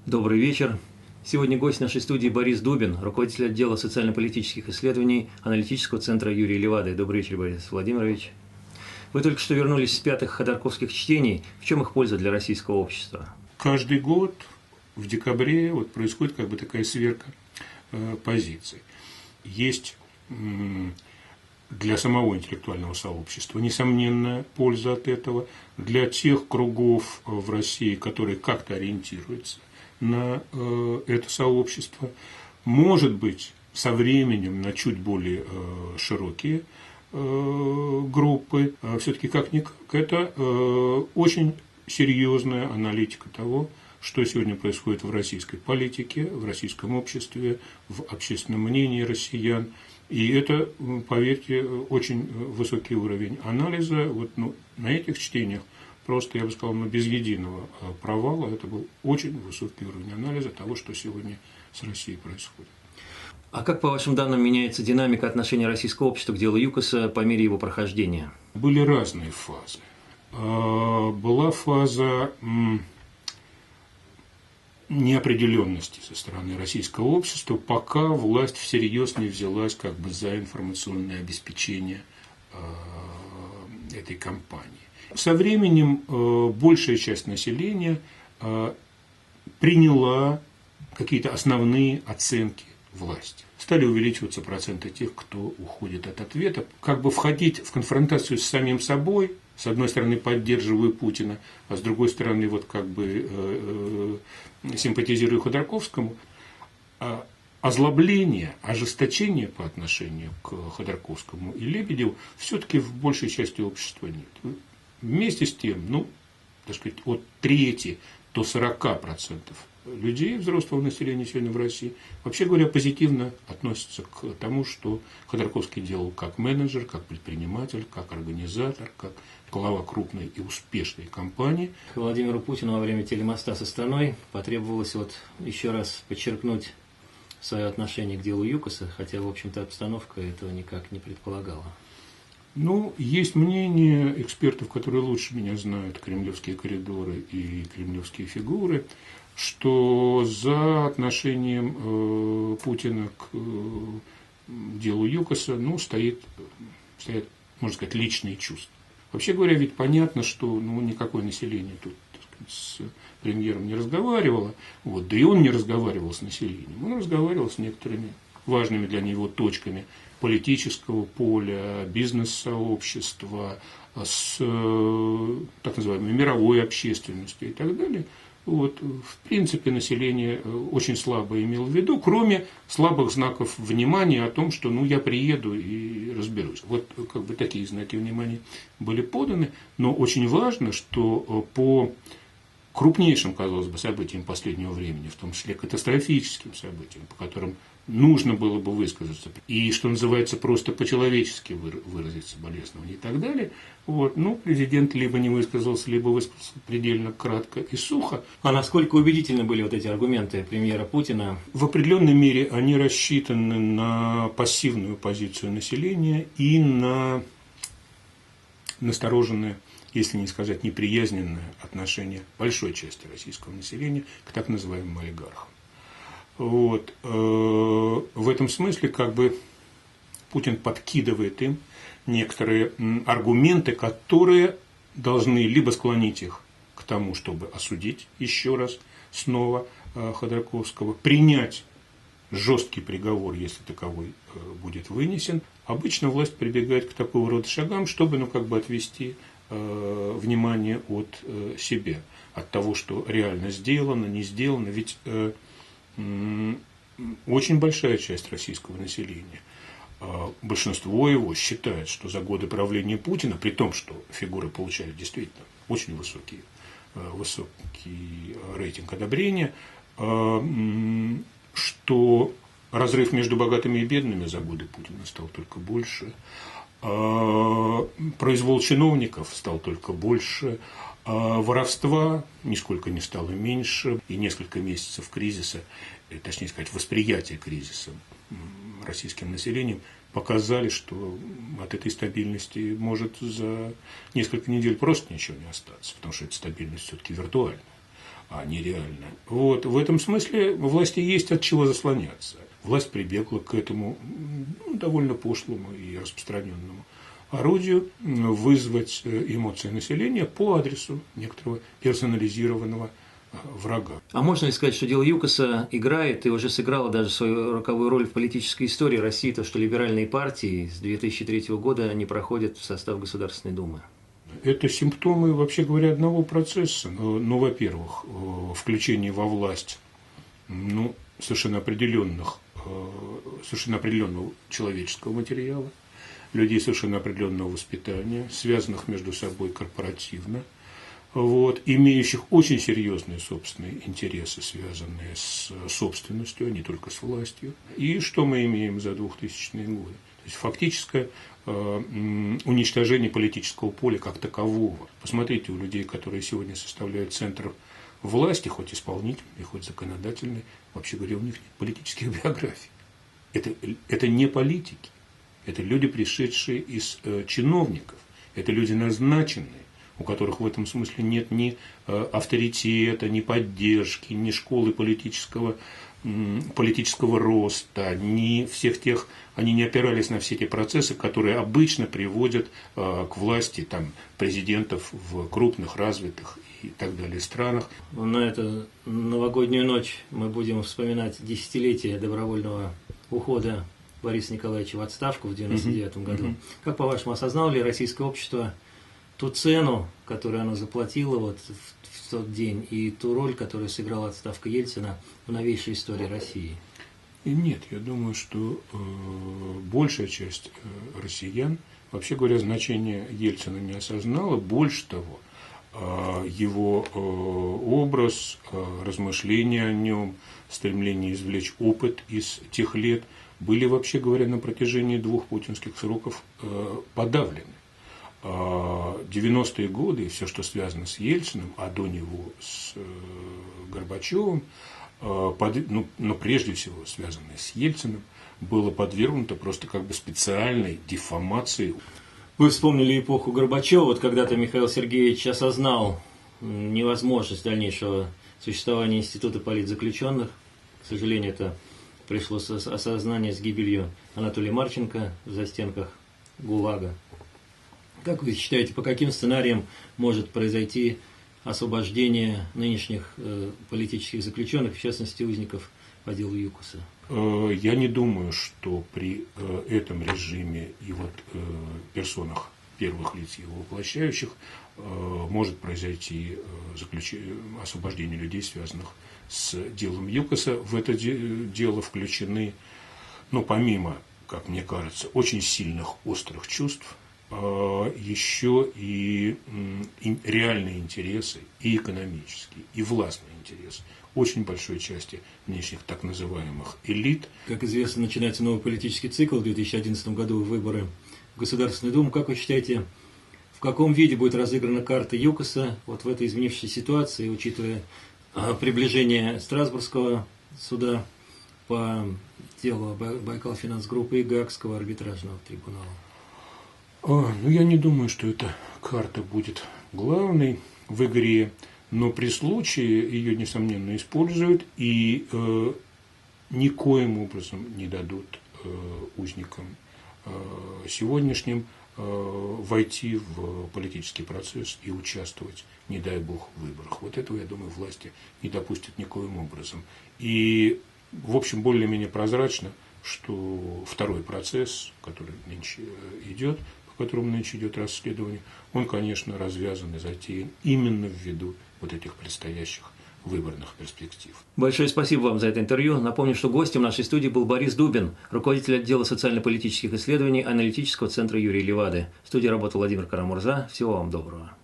Добрый вечер. Сегодня гость нашей студии Борис Дубин, руководитель отдела социально-политических исследований аналитического центра Юрия Левады. Добрый вечер, Борис Владимирович. Вы только что вернулись с 5-х ходорковских чтений. В чем их польза для российского общества? Каждый год в декабре происходит такая сверка позиций. Есть для самого интеллектуального сообщества несомненная польза от этого. Для тех кругов в России, которые как-то ориентируются на это сообщество, может быть, со временем на чуть более широкие группы, все-таки как-никак, это очень серьезная аналитика того, что сегодня происходит в российской политике, в российском обществе, в общественном мнении россиян. И это, поверьте, очень высокий уровень анализа. На этих чтениях просто, я бы сказал, без единого провала. Это был очень высокий уровень анализа того, что сегодня с Россией происходит. А как, по вашим данным, меняется динамика отношения российского общества к делу ЮКОСа по мере его прохождения? Были разные фазы. Была фаза неопределенности со стороны российского общества, пока власть всерьез не взялась за информационное обеспечение этой кампании. Со временем большая часть населения приняла какие-то основные оценки власти. Стали увеличиваться проценты тех, кто уходит от ответа. Входить в конфронтацию с самим собой, с одной стороны, поддерживая Путина, а с другой стороны, симпатизируя Ходорковскому, озлобление, ожесточение по отношению к Ходорковскому и Лебедеву все-таки в большей части общества нет. Вместе с тем, от трети до 40% людей, взрослого населения сегодня в России, вообще говоря, позитивно относятся к тому, что Ходорковский делал как менеджер, как предприниматель, как организатор, как глава крупной и успешной компании. Владимиру Путину во время телемоста со страной потребовалось еще раз подчеркнуть свое отношение к делу ЮКОСа, хотя, в общем-то, обстановка этого никак не предполагала. Есть мнение экспертов, которые лучше меня знают, кремлевские коридоры и кремлевские фигуры, что за отношением Путина к делу ЮКОСа стоят, можно сказать, личные чувства. Вообще говоря, ведь понятно, что никакое население тут с премьером не разговаривало, да и он не разговаривал с населением, он разговаривал с некоторыми важными для него точками политического поля, бизнес-сообщества, с так называемой мировой общественностью и так далее. В принципе, население очень слабо имело в виду, кроме слабых знаков внимания о том, что я приеду и разберусь. Такие знаки внимания были поданы, но очень важно, что по крупнейшим, казалось бы, событиям последнего времени, в том числе катастрофическим событиям, по которым нужно было бы высказаться, и, что называется, просто по-человечески выразить соболезнования и так далее, президент либо не высказался, либо высказался предельно кратко и сухо. А насколько убедительны были эти аргументы премьера Путина? В определенной мере они рассчитаны на пассивную позицию населения и на настороженное, если не сказать неприязненное отношение большой части российского населения к так называемым олигархам. В этом смысле Путин подкидывает им некоторые аргументы, которые должны либо склонить их к тому, чтобы осудить еще раз снова Ходорковского, принять жесткий приговор, если таковой будет вынесен. Обычно власть прибегает к такого рода шагам, чтобы отвести внимание от себя, от того, что реально сделано, не сделано. Ведь очень большая часть российского населения, большинство его считает, что за годы правления Путина, при том, что фигуры получали действительно очень высокий рейтинг одобрения, что разрыв между богатыми и бедными за годы Путина стал только больше, произвол чиновников стал только больше, воровства нисколько не стало меньше, и несколько месяцев кризиса, точнее сказать, восприятия кризиса российским населением показали, что от этой стабильности может за несколько недель просто ничего не остаться, потому что эта стабильность все-таки виртуальная. а не реальное. Вот. В этом смысле власти есть от чего заслоняться. Власть прибегла к этому довольно пошлому и распространенному орудию вызвать эмоции населения по адресу некоторого персонализированного врага. А можно ли сказать, что дело ЮКОСа играет и уже сыграло даже свою роковую роль в политической истории России, то, что либеральные партии с 2003 года не проходят в состав Государственной Думы? Это симптомы, вообще говоря, одного процесса. Ну, во-первых, включение во власть совершенно определенного человеческого материала, людей совершенно определенного воспитания, связанных между собой корпоративно, имеющих очень серьезные собственные интересы, связанные с собственностью, а не только с властью. И что мы имеем за 2000-е годы? То есть фактическое уничтожение политического поля как такового. Посмотрите, у людей, которые сегодня составляют центр власти, хоть исполнительной, хоть законодательной, вообще говоря, у них нет политических биографий. Это не политики. Это люди, пришедшие из чиновников. Это люди назначенные, у которых в этом смысле нет ни авторитета, ни поддержки, ни школы политического роста, ни всех тех, они не опирались на все те процессы, которые обычно приводят к власти президентов в крупных, развитых и так далее странах. На эту новогоднюю ночь мы будем вспоминать десятилетие добровольного ухода Бориса Николаевича в отставку в 1999 году. Как, по-вашему, осознало ли российское общество ту цену, которую оно заплатило в тот день, и ту роль, которую сыграла отставка Ельцина в новейшей истории России? Нет, я думаю, что большая часть россиян, вообще говоря, значение Ельцина не осознала. Больше того, его образ, размышления о нем, стремление извлечь опыт из тех лет были, вообще говоря, на протяжении 2 путинских сроков подавлены. 90-е годы, все, что связано с Ельциным, а до него с Горбачевым, но прежде всего связанное с Ельциным, было подвергнуто просто специальной дефамации. Вы вспомнили эпоху Горбачева. Когда-то Михаил Сергеевич осознал невозможность дальнейшего существования института политзаключенных. К сожалению, это пришло осознание с гибелью Анатолия Марченко в застенках ГУЛАГа. Как вы считаете, по каким сценариям может произойти освобождение нынешних политических заключенных, в частности, узников по делу ЮКОСа? Я не думаю, что при этом режиме и персонах первых лиц его воплощающих может произойти освобождение людей, связанных с делом ЮКОСа. В это дело включены, помимо, как мне кажется, очень сильных острых чувств, еще и реальные интересы, и экономические, и властные интересы очень большой части нынешних так называемых элит. Как известно, начинается новый политический цикл в 2011 году, выборы в Государственную Думу. Как вы считаете, в каком виде будет разыграна карта ЮКОСа в этой изменившейся ситуации, учитывая приближение Страсбургского суда по делу Байкал-Финанс-группы и Гаагского арбитражного трибунала? Я не думаю, что эта карта будет главной в игре, но при случае ее, несомненно, используют и никоим образом не дадут узникам сегодняшним войти в политический процесс и участвовать, не дай бог, в выборах. Этого, я думаю, власти не допустят никоим образом. И, в общем, более-менее прозрачно, что второй процесс, который нынче идет, по которому нынче идет расследование, он, конечно, развязан и затеян именно ввиду этих предстоящих выборных перспектив. Большое спасибо вам за это интервью. Напомню, что гостем нашей студии был Борис Дубин, руководитель отдела социально-политических исследований аналитического центра Юрия Левады. В студии работал Владимир Карамурза. Всего вам доброго.